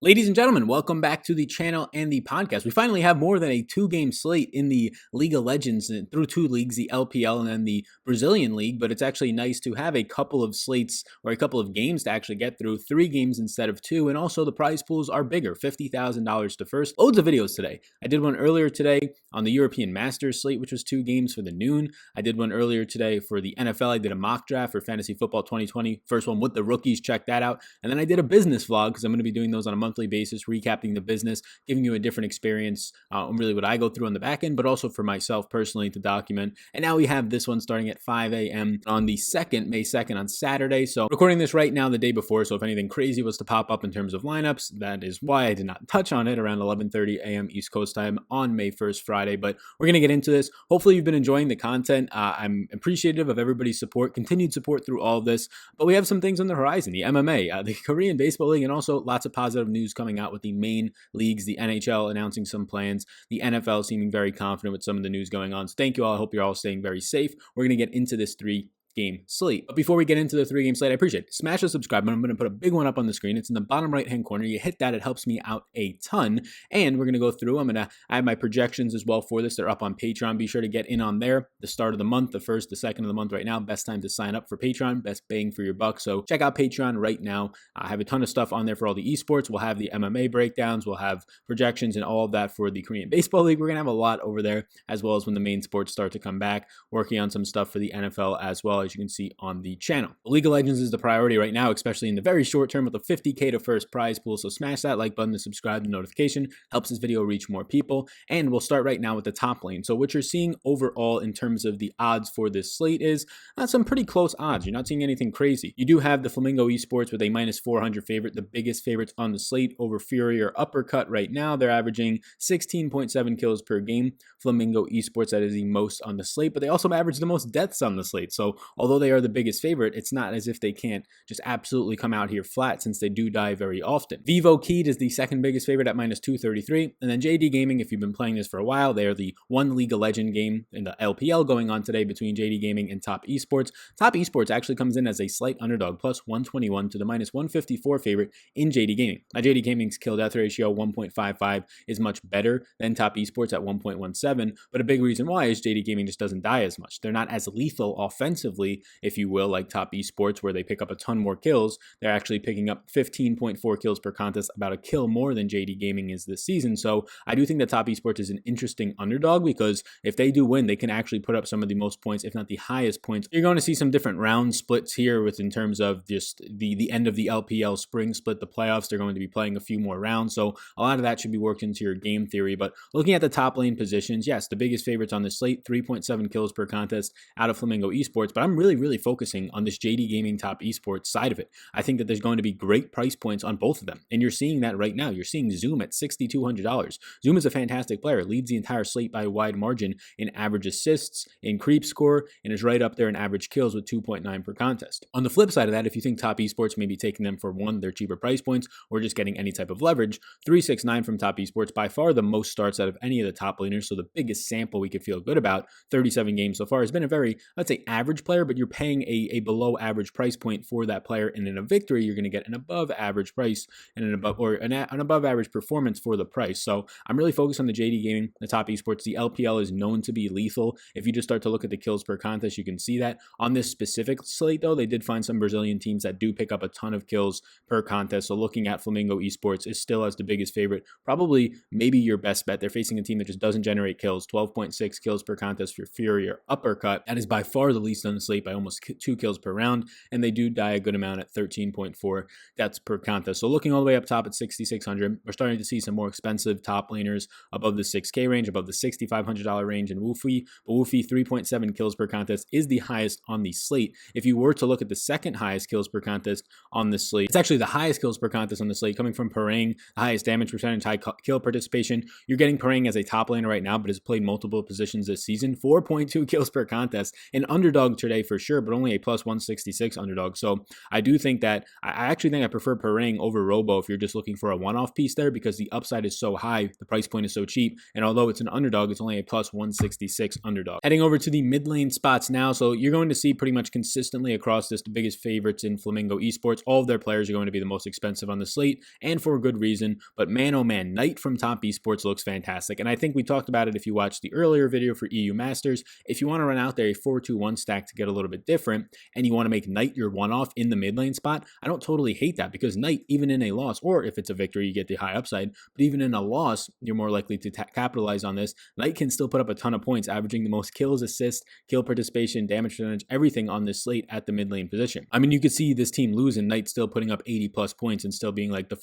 Ladies and gentlemen, welcome back to the channel and the podcast. We finally have more than a two-game slate in the League of Legends through two leagues, the LPL and then the Brazilian League, but it's actually nice to have a couple of slates or a couple of games to actually get through, 3 games instead of 2, and also the prize pools are bigger, $50,000 to first. Loads of videos today. I did one earlier today on the European Masters slate, which was 2 games for the noon. I did one earlier today for the NFL. I did a mock draft for Fantasy Football 2020, first one with the rookies, check that out. And then I did a business vlog because I'm going to be doing those on a monthly basis, recapping the business, giving you a different experience on really what I go through on the back end, but also for myself personally to document. And now we have this one starting at 5 a.m. on the 2nd, May 2nd on Saturday. So recording this right now the day before. So if anything crazy was to pop up in terms of lineups, that is why I did not touch on it around 11:30 a.m. East Coast time on May 1st, Friday. But we're going to get into this. Hopefully you've been enjoying the content. I'm appreciative of everybody's support, continued support through all of this. But we have some things on the horizon, the MMA, the Korean Baseball League, and also lots of positive news coming out with the main leagues, the NHL announcing some plans, the NFL seeming very confident with some of the news going on. So thank you all. I hope you're all staying very safe. We're going to get into this 3-game slate. But before we get into the 3-game slate, I appreciate it. Smash the subscribe button. I'm going to put a big one up on the screen. It's in the bottom right-hand corner. You hit that. It helps me out a ton. And we're going to go through. I have my projections as well for this. They're up on Patreon. Be sure to get in on there. The start of the month, the 1st, the 2nd of the month right now. Best time to sign up for Patreon. Best bang for your buck. So check out Patreon right now. I have a ton of stuff on there for all the esports. We'll have the MMA breakdowns. We'll have projections and all of that for the Korean Baseball League. We're going to have a lot over there, as well as when the main sports start to come back. Working on some stuff for the NFL as well, as you can see on the channel. League of Legends is the priority right now, especially in the very short term with the 50K to first prize pool. So smash that like button to subscribe to notification. Helps this video reach more people. And we'll start right now with the top lane. So what you're seeing overall in terms of the odds for this slate is some pretty close odds. You're not seeing anything crazy. You do have the Flamingo Esports with a minus 400 favorite, the biggest favorites on the slate over Fury or Uppercut right now. They're averaging 16.7 kills per game. Flamingo Esports, that is the most on the slate, but they also average the most deaths on the slate. So although they are the biggest favorite, it's not as if they can't just absolutely come out here flat, since they do die very often. Vivo Keyed is the second biggest favorite at minus 233, and then JD Gaming, if you've been playing this for a while, they are the one League of Legends game in the LPL going on today between JD Gaming and Top Esports. Top Esports actually comes in as a slight underdog, plus 121 to the minus 154 favorite in JD Gaming. Now JD Gaming's kill death ratio 1.55 is much better than Top Esports at 1.17, but a big reason why is JD Gaming just doesn't die as much. They're not as lethal offensively, if you will, like Top Esports, where they pick up a ton more kills. They're actually picking up 15.4 kills per contest, about a kill more than JD Gaming is this season. So I do think that Top Esports is an interesting underdog, because if they do win, they can actually put up some of the most points, if not the highest points. You're going to see some different round splits here in terms of just the end of the LPL spring split, the playoffs. They're going to be playing a few more rounds. So a lot of that should be worked into your game theory. But looking at the top lane positions, yes, the biggest favorites on the slate, 3.7 kills per contest out of Flamingo Esports. But I'm really focusing on this JD Gaming Top Esports side of it. I think that there's going to be great price points on both of them. And you're seeing that right now. You're seeing Zoom at $6,200. Zoom is a fantastic player, leads the entire slate by a wide margin in average assists, in creep score, and is right up there in average kills with 2.9 per contest. On the flip side of that, if you think Top Esports may be taking them for one, their cheaper price points, or just getting any type of leverage, 369 from Top Esports, by far the most starts out of any of the top laners. So the biggest sample we could feel good about, 37 games so far, has been a very, let's say, average player, but you're paying a below average price point for that player. And in a victory, you're going to get an above average price and an above average performance for the price. So I'm really focused on the JD Gaming, the Top Esports. The LPL is known to be lethal. If you just start to look at the kills per contest, you can see that. On this specific slate, though, they did find some Brazilian teams that do pick up a ton of kills per contest. So looking at Flamingo Esports is still as the biggest favorite, probably maybe your best bet. They're facing a team that just doesn't generate kills, 12.6 kills per contest for Fury or Uppercut. That is by far the least on the slate, by almost 2 kills per round, and they do die a good amount at 13.4 deaths per contest. So looking all the way up top at 6,600, we're starting to see some more expensive top laners above the 6K range, above the $6,500 range in Woofy. But Woofy, 3.7 kills per contest is the highest on the slate. If you were to look at the second highest kills per contest on the slate, it's actually the highest kills per contest on the slate, coming from Parang, the highest damage percentage, high kill participation. You're getting Parang as a top laner right now, but has played multiple positions this season, 4.2 kills per contest. An underdog today today for sure, but only a plus 166 underdog. So I do think that I actually think I prefer Perang over Robo if you're just looking for a one-off piece there, because the upside is so high, the price point is so cheap, and although it's an underdog, it's only a plus 166 underdog. Heading over to the mid lane spots now, so you're going to see pretty much consistently across this the biggest favorites in Flamingo Esports. All of their players are going to be the most expensive on the slate, and for a good reason. But man, oh man, Knight from Top Esports looks fantastic, and I think we talked about it if you watched the earlier video for EU Masters. If you want to run out there a 4-2-1 stack to get a little bit different, and you want to make Knight your one-off in the mid lane spot, I don't totally hate that, because Knight, even in a loss, or if it's a victory, you get the high upside, but even in a loss, you're more likely to capitalize on this. Knight can still put up a ton of points, averaging the most kills, assists, kill participation, damage percentage, everything on this slate at the mid lane position. I mean, you could see this team lose and Knight still putting up 80 plus points and still being like the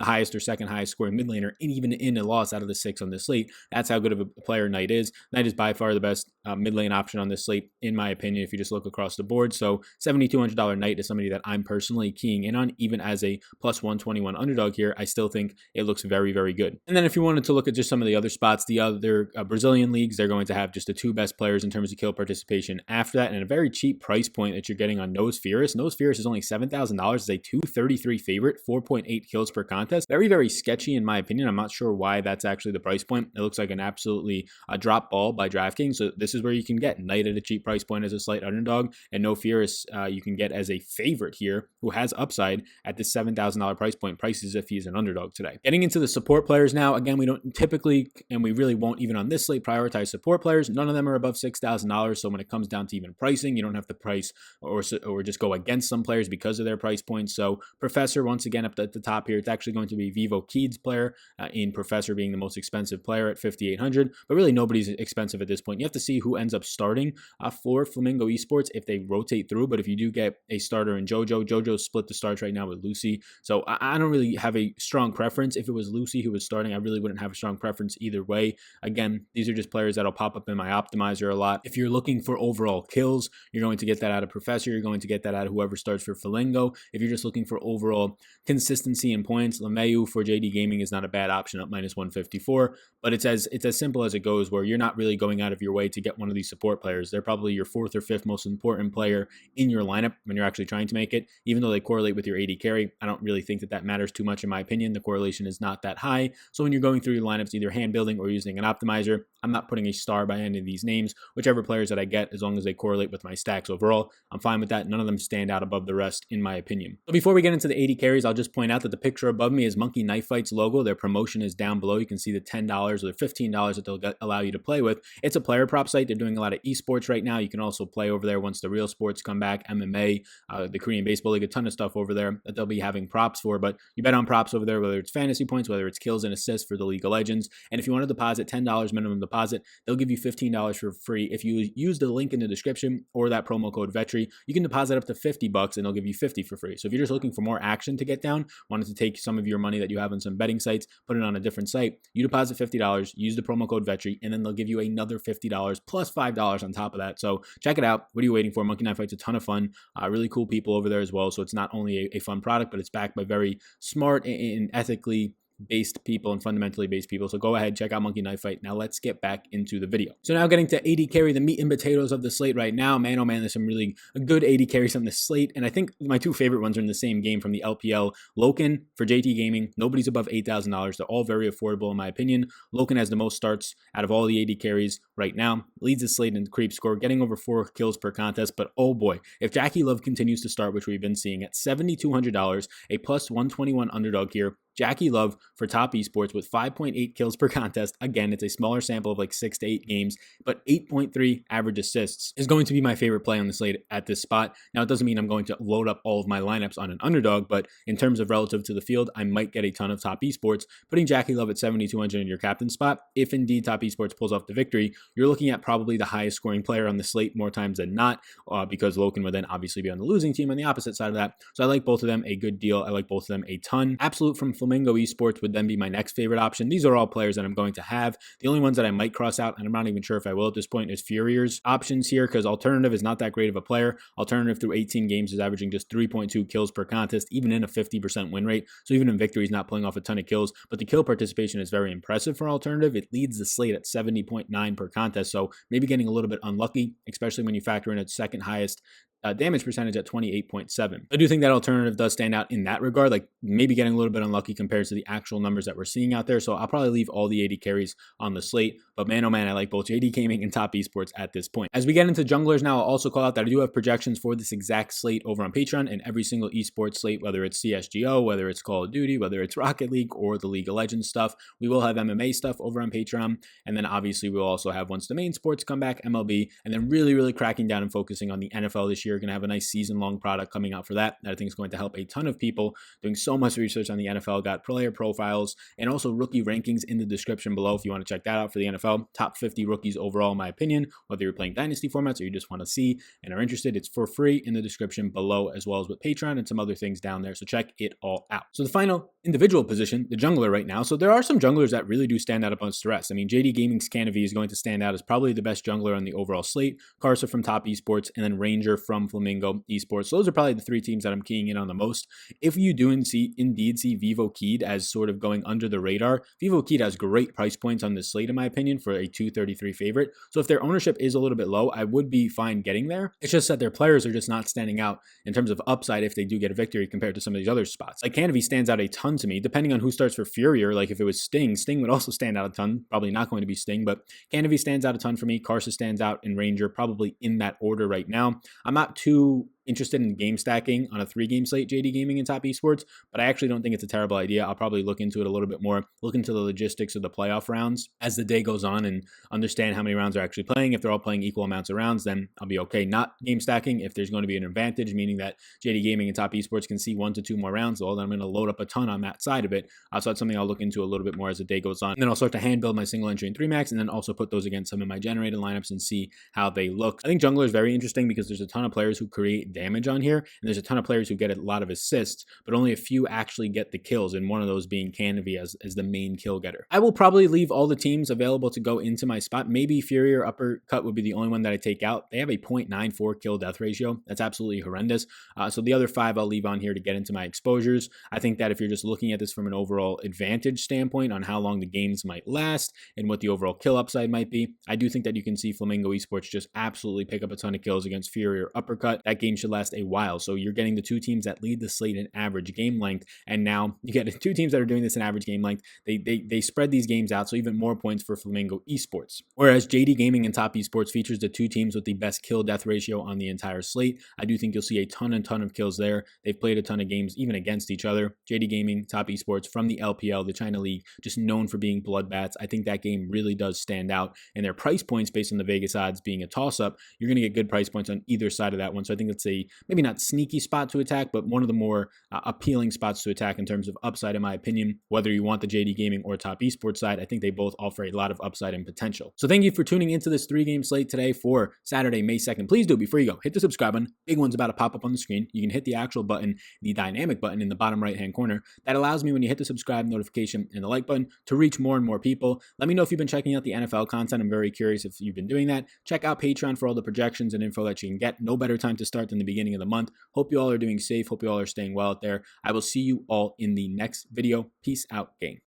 highest or second highest scoring mid laner, and even in a loss out of the 6 on this slate. That's how good of a player Knight is. Knight is by far the best mid lane option on this slate, in my opinion, if you just look across the board. So $7,200 Knight is somebody that I'm personally keying in on, even as a plus 121 underdog here. I still think it looks very, very good. And then if you wanted to look at just some of the other spots, the other Brazilian leagues, they're going to have just the 2 best players in terms of kill participation after that, and a very cheap price point that you're getting on Nose Fierce. Nose Fierce is only $7,000, is a 233 favorite, 4.8 kills per contest. Very, very sketchy in my opinion. I'm not sure why that's actually the price point. It looks like an absolutely drop ball by DraftKings. So this is where you can get Knight at a cheap price point as a slight underdog, and No Fierce you can get as a favorite here who has upside at this $7,000 price point. Prices if he's an underdog today. Getting into the support players now, again, we don't typically, and we really won't even on this slate, prioritize support players. None of them are above $6,000. So when it comes down to even pricing, you don't have to price or just go against some players because of their price points. So Professor, once again, up at the top here, it's actually going to be Vivo Keed's player, in Professor being the most expensive player at $5,800, but really nobody's expensive at this point. You have to see who ends up starting for Flamingo Esports if they rotate through, but if you do get a starter in Jojo's split the starts right now with Lucy, so I don't really have a strong preference. If it was Lucy who was starting, I really wouldn't have a strong preference either way. Again, these are just players that'll pop up in my optimizer a lot. If you're looking for overall kills, you're going to get that out of Professor. You're going to get that out of whoever starts for Flamingo. If you're just looking for overall consistency in points, LeMayu for JD Gaming is not a bad option at minus 154, but it's as simple as it goes, where you're not really going out of your way to get one of these support players. They're probably your 4th or 5th most important player in your lineup when you're actually trying to make it, even though they correlate with your AD carry. I don't really think that matters too much in my opinion. The correlation is not that high. So when you're going through your lineups, either hand building or using an optimizer, I'm not putting a star by any of these names. Whichever players that I get, as long as they correlate with my stacks overall, I'm fine with that. None of them stand out above the rest in my opinion. So before we get into the AD carries, I'll just point out that the picture above me is Monkey Knife Fight's logo. Their promotion is down below. You can see the $10 or the $15 that they'll allow you to play with. It's a player prop site. They're doing a lot of esports right now. You can also play over there once the real sports come back, MMA, the Korean Baseball League, a ton of stuff over there that they'll be having props for. But you bet on props over there, whether it's fantasy points, whether it's kills and assists for the League of Legends. And if you want to deposit $10 minimum deposit, they'll give you $15 for free. If you use the link in the description or that promo code Vetri, you can deposit up to $50 and they'll give you $50 for free. So if you're just looking for more action to get down, wanted to take some of your money that you have on some betting sites, put it on a different site, you deposit $50, use the promo code Vetri, and then they'll give you another $50 plus $5 on top of that. So check it out. What are you waiting for? Monkey Knife Fight's a ton of fun. Really cool people over there as well. So it's not only a fun product, but it's backed by very smart and ethically based people and fundamentally based people. So go ahead, check out Monkey Knife Fight. Now let's get back into the video. So now getting to AD carry, the meat and potatoes of the slate right now. Man, oh man, there's some really good AD carries on the slate. And I think my 2 favorite ones are in the same game from the LPL. Loken for JT Gaming. Nobody's above $8,000. They're all very affordable in my opinion. Loken has the most starts out of all the AD carries right now. Leads the slate in creep score, getting over 4 kills per contest. But oh boy, if Jackie Love continues to start, which we've been seeing at $7,200, a plus 121 underdog here. Jackie Love for Top Esports with 5.8 kills per contest. Again, it's a smaller sample of like 6 to 8 games, but 8.3 average assists is going to be my favorite play on the slate at this spot. Now, it doesn't mean I'm going to load up all of my lineups on an underdog, but in terms of relative to the field, I might get a ton of Top Esports. Putting Jackie Love at 7,200 in your captain spot, if indeed Top Esports pulls off the victory, you're looking at probably the highest scoring player on the slate more times than not, because Loken would then obviously be on the losing team on the opposite side of that. So I like both of them a good deal. I like both of them a ton. Absolute from Flamingo Esports would then be my next favorite option. These are all players that I'm going to have. The only ones that I might cross out, and I'm not even sure if I will at this point, is Furrier's options here, because Alternative is not that great of a player. Alternative through 18 games is averaging just 3.2 kills per contest, even in a 50% win rate. So even in victory, he's not pulling off a ton of kills, but the kill participation is very impressive for Alternative. It leads the slate at 70.9 per contest, so maybe getting a little bit unlucky, especially when you factor in its second highest damage percentage at 28.7. I do think that Alternative does stand out in that regard, like maybe getting a little bit unlucky compared to the actual numbers that we're seeing out there. So I'll probably leave all the 80 carries on the slate. But man, oh man, I like both JD Gaming and Top Esports at this point. As we get into junglers now, I'll also call out that I do have projections for this exact slate over on Patreon, and every single esports slate, whether it's CSGO, whether it's Call of Duty, whether it's Rocket League or the League of Legends stuff. We will have MMA stuff over on Patreon. And then obviously we'll also have, once the main sports come back, MLB, and then really cracking down and focusing on the NFL this year. Going to have a nice season-long product coming out for that I think is going to help a ton of people. Doing so much research on the NFL, got player profiles and also rookie rankings in the description below if you want to check that out for the NFL. Top 50 rookies overall, in my opinion, whether you're playing Dynasty formats or you just want to see and are interested. It's for free in the description below, as well as with Patreon and some other things down there. So check it all out. So the final individual position, the jungler right now. So there are some junglers that really do stand out against the rest. I mean, JD Gaming's Canavi is going to stand out as probably the best jungler on the overall slate. Karsa from Top Esports, and then Ranger from Flamingo Esports. So those are probably the three teams that I'm keying in on the most. If you do indeed see Vivo Keed as sort of going under the radar, Vivo Keed has great price points on this slate, in my opinion, for a 233 favorite. So if their ownership is a little bit low, I would be fine getting there. It's just that their players are just not standing out in terms of upside if they do get a victory compared to some of these other spots. Like Canavi stands out a ton to me, depending on who starts for Furrier. Like if it was Sting would also stand out a ton. Probably not going to be Sting, but Canavi stands out a ton for me. Karsa stands out, and Ranger probably in that order right now. I'm not too interested in game stacking on a 3-game slate, JD Gaming and Top Esports, but I actually don't think it's a terrible idea. I'll probably look into it a little bit more, look into the logistics of the playoff rounds as the day goes on and understand how many rounds they're actually playing. If they're all playing equal amounts of rounds, then I'll be okay not game stacking. If there's going to be an advantage, meaning that JD Gaming and Top Esports can see 1 to 2 more rounds, well, then I'm going to load up a ton on that side of it. So that's something I'll look into a little bit more as the day goes on. And then I'll start to hand build my single entry and 3-max, and then also put those against some of my generated lineups and see how they look. I think jungler is very interesting because there's a ton of players who create damage on here. And there's a ton of players who get a lot of assists, but only a few actually get the kills, and one of those being Canavi as the main kill getter. I will probably leave all the teams available to go into my spot. Maybe Furrier Uppercut would be the only one that I take out. They have a 0.94 kill death ratio. That's absolutely horrendous. So the other 5 I'll leave on here to get into my exposures. I think that if you're just looking at this from an overall advantage standpoint on how long the games might last and what the overall kill upside might be, I do think that you can see Flamingo Esports just absolutely pick up a ton of kills against Furrier Uppercut. That game should last a while. So you're getting the 2 teams that lead the slate in average game length, and now you get 2 teams that are doing this in average game length. They spread these games out, so even more points for Flamingo Esports. Whereas JD Gaming and Top Esports features the 2 teams with the best kill death ratio on the entire slate. I do think you'll see a ton of kills there. They've played a ton of games even against each other. JD Gaming, Top Esports from the LPL, the China League, just known for being bloodbaths. I think that game really does stand out, and their price points based on the Vegas odds being a toss-up, you're going to get good price points on either side of that one. So I think it's a maybe not sneaky spot to attack, but one of the more appealing spots to attack in terms of upside, in my opinion. Whether you want the JD Gaming or Top Esports side, I think they both offer a lot of upside and potential. So thank you for tuning into this 3-game slate today for Saturday, May 2nd. Please do, before you go, hit the subscribe button. Big one's about to pop up on the screen. You can hit the actual button, the dynamic button in the bottom right-hand corner. That allows me, when you hit the subscribe notification and the like button, to reach more and more people. Let me know if you've been checking out the NFL content. I'm very curious if you've been doing that. Check out Patreon for all the projections and info that you can get. No better time to start than the beginning of the month. Hope you all are doing safe. Hope you all are staying well out there. I will see you all in the next video. Peace out, gang.